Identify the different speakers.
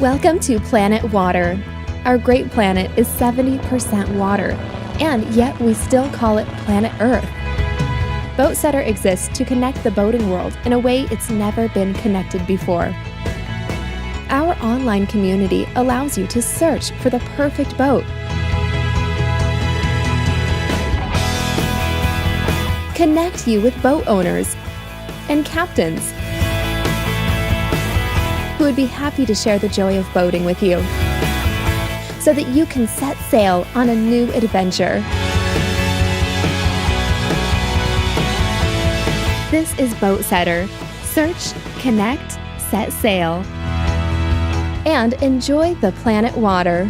Speaker 1: Welcome to Planet Water. Our great planet is 70% water, and yet we still call it Planet Earth. Boatsetter exists to connect the boating world in a way it's never been connected before. Our online community allows you to search for the perfect boat, connect you with boat owners and captains who would be happy to share the joy of boating with you so that you can set sail on a new adventure. This is Boatsetter. Search, connect, set sail, and enjoy the planet water.